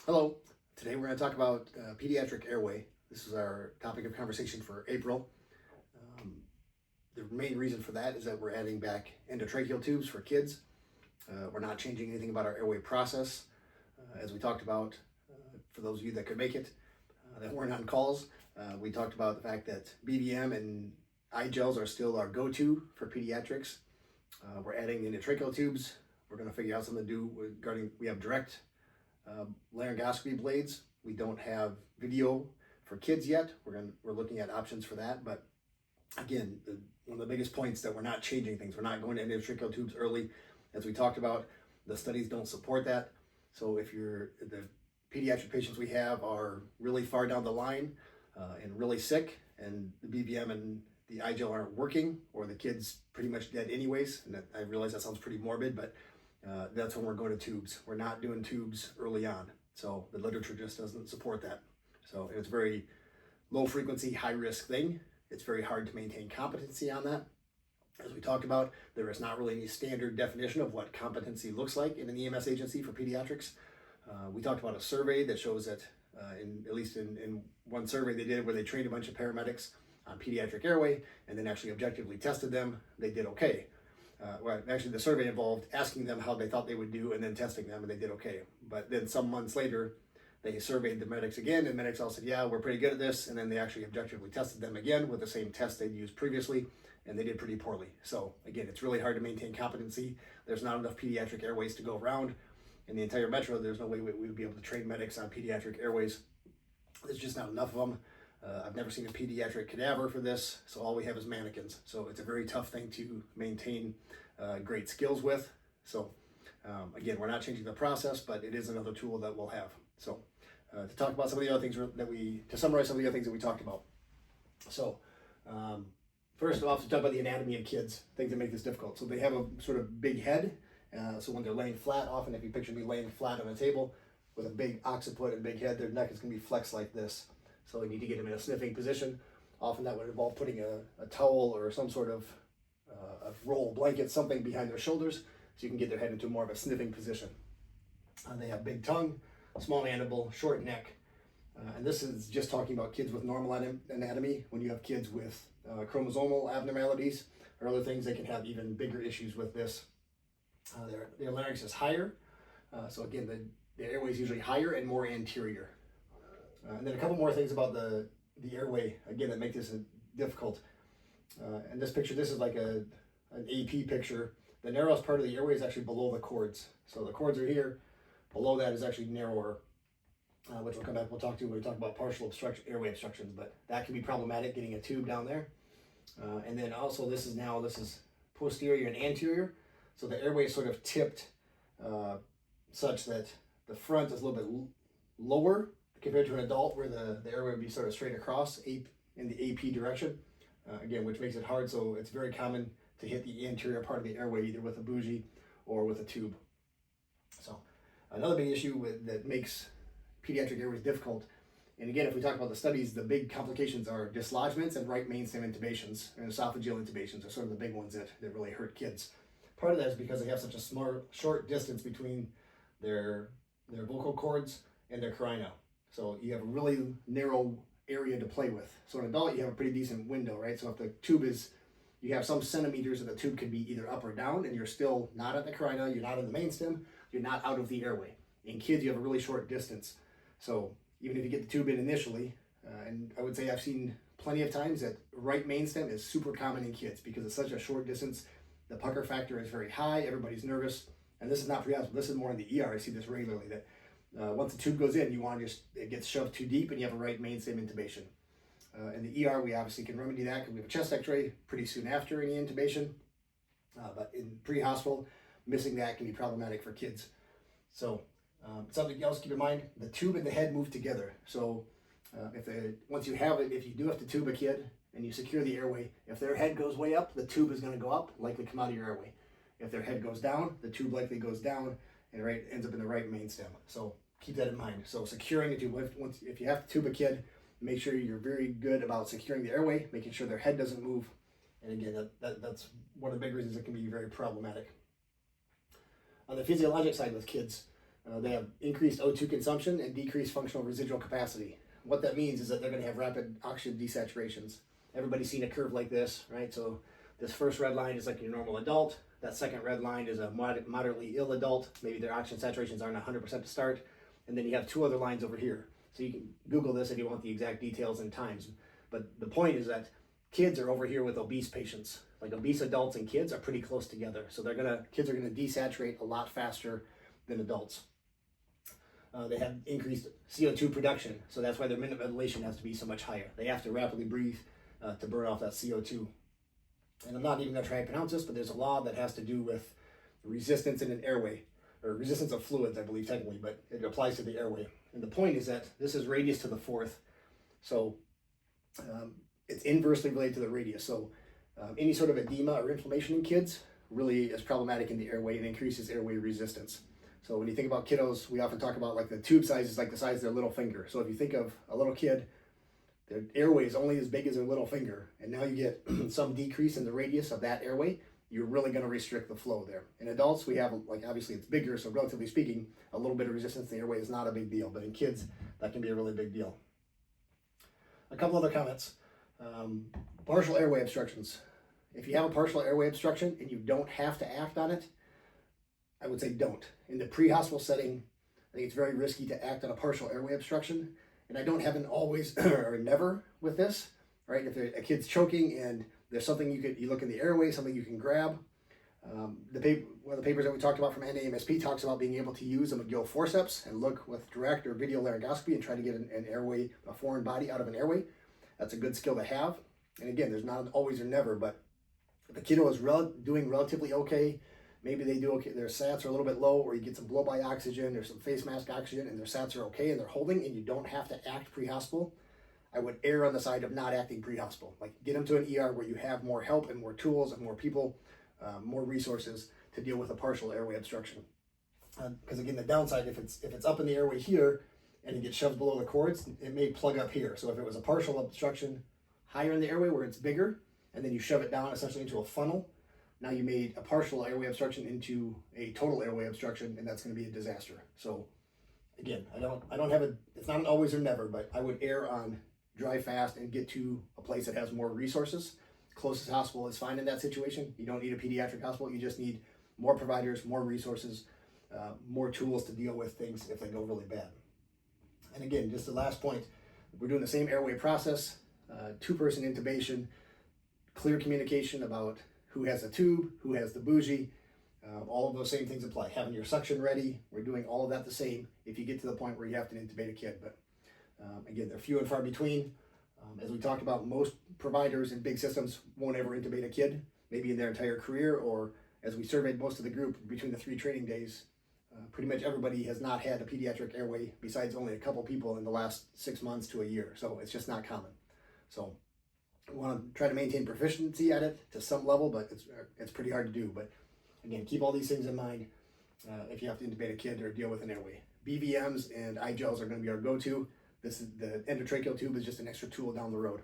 Hello. Today we're going to talk about pediatric airway. This is our topic of conversation for April. Um, the main reason for that is that we're adding back endotracheal tubes for kids. We're not changing anything about our airway process. As we talked about, for those of you that could make it, that weren't on calls, we talked about the fact that BBM and eye gels are still our go-to for pediatrics. We're adding the endotracheal tubes. We're going to figure out something to do regarding, we have direct laryngoscopy blades. We don't have video for kids yet. We're looking at options for that. But again, one of the biggest points that we're not changing things. We're not going to endotracheal tubes early, as we talked about. The studies don't support that. So if the pediatric patients we have are really far down the line and really sick, and the BBM and the eye gel aren't working, or the kid's pretty much dead anyways, and I realize that sounds pretty morbid, but that's when we're going to tubes. We're not doing tubes early on. So the literature just doesn't support that. So it's a very low frequency, high risk thing. It's very hard to maintain competency on that. As we talked about, there is not really any standard definition of what competency looks like in an EMS agency for pediatrics. We talked about a survey that shows that, at least in one survey they did where they trained a bunch of paramedics on pediatric airway and then actually objectively tested them, they did okay. Well, actually, the survey involved asking them how they thought they would do and then testing them, and they did okay. But then some months later, they surveyed the medics again, and medics all said, yeah, we're pretty good at this. And then they actually objectively tested them again with the same test they'd used previously, and they did pretty poorly. So again, it's really hard to maintain competency. There's not enough pediatric airways to go around. In the entire metro, there's no way we would be able to train medics on pediatric airways. There's just not enough of them. I've never seen a pediatric cadaver for this, so all we have is mannequins. So it's a very tough thing to maintain great skills with. So again, we're not changing the process, but it is another tool that we'll have. So to talk about some of the other things to summarize some of the other things that we talked about. So first off, to talk about the anatomy of kids, things that make this difficult. So they have a sort of big head. So when they're laying flat, often if you picture me laying flat on a table with a big occiput and big head, their neck is going to be flexed like this. So we need to get them in a sniffing position. Often that would involve putting a towel or some sort of a roll blanket, something behind their shoulders, so you can get their head into more of a sniffing position. They have big tongue, small mandible, short neck. And this is just talking about kids with normal anatomy. When you have kids with chromosomal abnormalities or other things, they can have even bigger issues with this. Their larynx is higher. So again, the airway is usually higher and more anterior. And then a couple more things about the airway, again, that make this difficult. And this picture, this is like an AP picture. The narrowest part of the airway is actually below the cords. So the cords are here. Below that is actually narrower, which we'll come back, we'll talk to when we talk about partial obstruction, airway obstructions, but that can be problematic getting a tube down there. And then also this is posterior and anterior. So the airway is sort of tipped such that the front is a little bit lower compared to an adult, where the airway would be sort of straight across in the AP direction. Again, which makes it hard. So it's very common to hit the anterior part of the airway either with a bougie or with a tube. So another big issue that makes pediatric airways difficult, and again, if we talk about the studies, the big complications are dislodgements and right mainstem intubations, and esophageal intubations are sort of the big ones that really hurt kids. Part of that is because they have such a short distance between their vocal cords and their carina. So you have a really narrow area to play with. So an adult, you have a pretty decent window, right? So if the tube you have some centimeters and the tube can be either up or down, and you're still not at the carina, you're not in the mainstem, you're not out of the airway. In kids, you have a really short distance. So even if you get the tube in initially, and I would say I've seen plenty of times that right mainstem is super common in kids because it's such a short distance. The pucker factor is very high, everybody's nervous. And this is not pre-hospital, this is more in the ER. I see this regularly, that once the tube goes in, it gets shoved too deep and you have a right mainstem intubation. In the ER, we obviously can remedy that because we have a chest x-ray pretty soon after any intubation. But in pre-hospital, missing that can be problematic for kids. So something else to keep in mind, the tube and the head move together. So once you have it, if you do have to tube a kid and you secure the airway, if their head goes way up, the tube is going to go up, likely come out of your airway. If their head goes down, the tube likely goes down and ends up in the right mainstem. So keep that in mind. So securing a tube, if you have to tube a kid, make sure you're very good about securing the airway, making sure their head doesn't move. And again, that's one of the big reasons it can be very problematic. On the physiologic side with kids, They have increased O2 consumption and decreased functional residual capacity. What that means is that they're going to have rapid oxygen desaturations. Everybody's seen a curve like this, right? So this first red line is like your normal adult. That second red line is a moderately ill adult. Maybe their oxygen saturations aren't 100% to start. And then you have two other lines over here. So you can Google this if you want the exact details and times. But the point is that kids are over here with obese patients. Like obese adults and kids are pretty close together. So kids are gonna desaturate a lot faster than adults. They have increased CO2 production. So that's why their minute ventilation has to be so much higher. They have to rapidly breathe to burn off that CO2. And I'm not even gonna try to pronounce this, but there's a law that has to do with resistance in an airway, or resistance of fluids, I believe technically, but it applies to the airway. And the point is that this is radius to the fourth. So it's inversely related to the radius. So any sort of edema or inflammation in kids really is problematic in the airway and increases airway resistance. So when you think about kiddos, we often talk about like the tube size is like the size of their little finger. So if you think of a little kid, their airway is only as big as their little finger, and now you get some decrease in the radius of that airway, you're really going to restrict the flow there. In adults, we have, like, obviously it's bigger, so relatively speaking, a little bit of resistance in the airway is not a big deal, but in kids, that can be a really big deal. A couple other comments. Partial airway obstructions. If you have a partial airway obstruction and you don't have to act on it, I would say don't. In the pre-hospital setting, I think it's very risky to act on a partial airway obstruction, and I don't have an always or never with this, right? If a kid's choking and there's something you look in the airway, something you can grab. One of the papers that we talked about from NAMSP talks about being able to use a McGill forceps and look with direct or video laryngoscopy and try to get an airway, a foreign body out of an airway. That's a good skill to have. And again, there's not an always or never, but if a kiddo is doing relatively okay, maybe they do okay, their SATs are a little bit low, or you get some blow-by oxygen or some face mask oxygen and their SATs are okay and they're holding and you don't have to act pre-hospital, I would err on the side of not acting pre-hospital. Like, get them to an ER where you have more help and more tools and more people, more resources to deal with a partial airway obstruction. Because again, the downside, if it's up in the airway here and it gets shoved below the cords, it may plug up here. So if it was a partial obstruction higher in the airway where it's bigger, and then you shove it down essentially into a funnel, now you made a partial airway obstruction into a total airway obstruction, and that's going to be a disaster. So again, I don't have it's not an always or never, but I would err on drive fast and get to a place that has more resources. Closest hospital is fine in that situation. You don't need a pediatric hospital. You just need more providers, more resources, more tools to deal with things if they go really bad. And again, just the last point, we're doing the same airway process, two-person intubation, clear communication about who has the tube, who has the bougie. All of those same things apply. Having your suction ready, we're doing all of that the same if you get to the point where you have to intubate a kid. But again, they're few and far between. As we talked about, most providers in big systems won't ever intubate a kid, maybe in their entire career, or as we surveyed most of the group between the 3 training days, pretty much everybody has not had a pediatric airway besides only a couple people in the last 6 months to a year. So it's just not common. So we want to try to maintain proficiency at it to some level, but it's pretty hard to do. But again, keep all these things in mind if you have to intubate a kid or deal with an airway. BVMs and iGels are going to be our go-to. The endotracheal tube is just an extra tool down the road.